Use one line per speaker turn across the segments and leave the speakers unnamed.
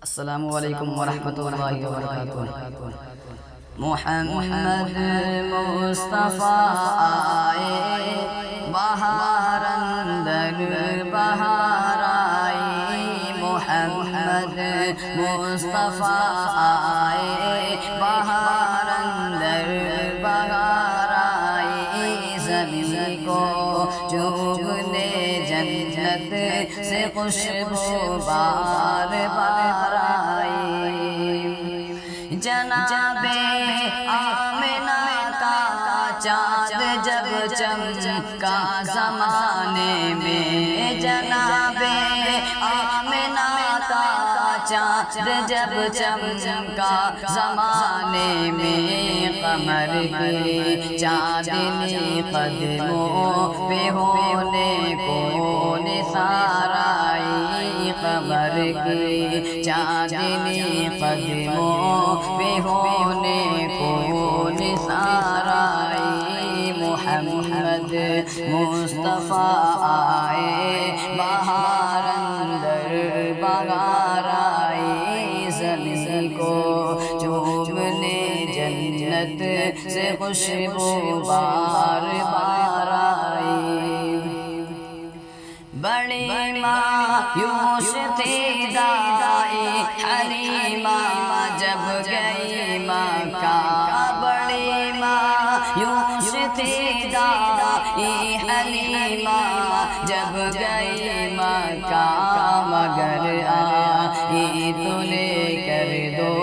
السلام علیکم ورحمۃ اللہ وبرکاتہ۔ محمد مصطفیٰ آئے بہار اندر بہار آئی، محمد مصطفیٰ آئے بہار اندر بہار آئی، زمین کو چومنے جنت سے خوشبو بار بار آئی، جناب آمنہ کا چاند جب چمکا زمانے میں، جناب آمنہ کا چاند جب چمکا زمانے میں، قمر کی چاندنی قدموں پہ ہونے کو نثار آئی، قمر کی چاندنی قدموں پہ ہونے کو نثار آئی، محمد مصطفیٰ آئے بہار اندر بہار آئی، زمین کو چومنے جنت سے خوشبو بار بار آئی، بڑی مایوس تھی دائی حلیمہ جب گئی مکہ، بڑی مایوس تھی دائی حلیمہ جب گئی مکہ، مگر آئی تو لے کر دو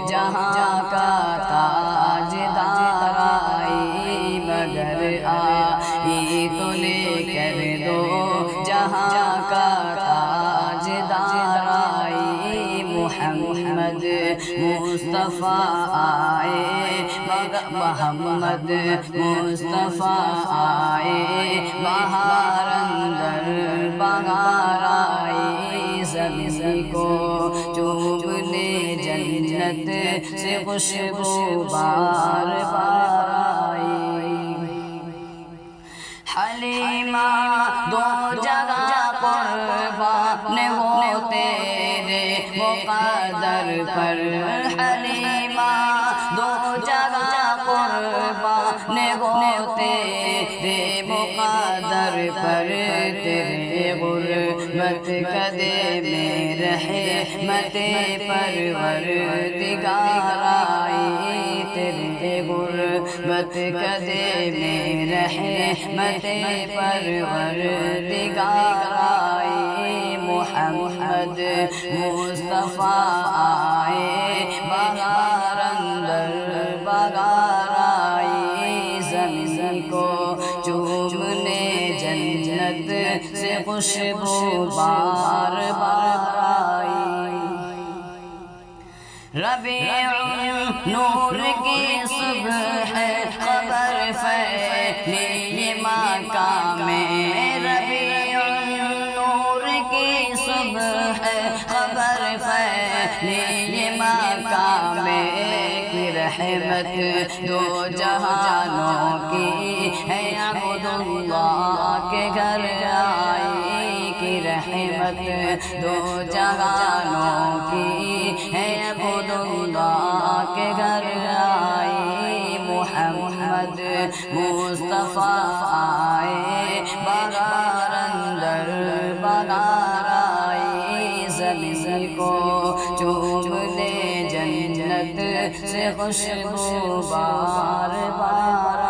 جہاں کا تاجدار آئی، مگر آئی تو لے کر دو جہاں کا تاجدار آئی، محمد مصطفیٰ آئے محمد مصطفیٰ آئے بہار اندر بہار آئی، زمین کو چومنے جنت سے خوشبو بار بار آئی، حلیمہ دو جگہ قربان ہو تیرے مقدر پر، حلیمہ دو جگہ قربان ہو تیرے مقدر پر، تیرے غربت قدے میں رحمت پروردگار آئی، تیرے غربت قدے میں رحمت پروردگار آئی، محمد مصطفیٰ آئے بہار اندر بہار آئی، زمین کو چومنے جنت سے خوشبو بار بار آئی، ربیع نور کی صبح خبر پھیلی مکہ میں، ربیع نور کی صبح خبر پھیلی مکہ میں، کہ رحمت دو جہانوں کی ہے عبداللہ کے گھر آئی، کہ رحمت دو جہانوں کی ہے عبداللہ کے گھر آئی، محمد مصطفیٰ آئے بہار اندر بہار آئی، زمین کو چومنے جنت سے خوشبو بار بار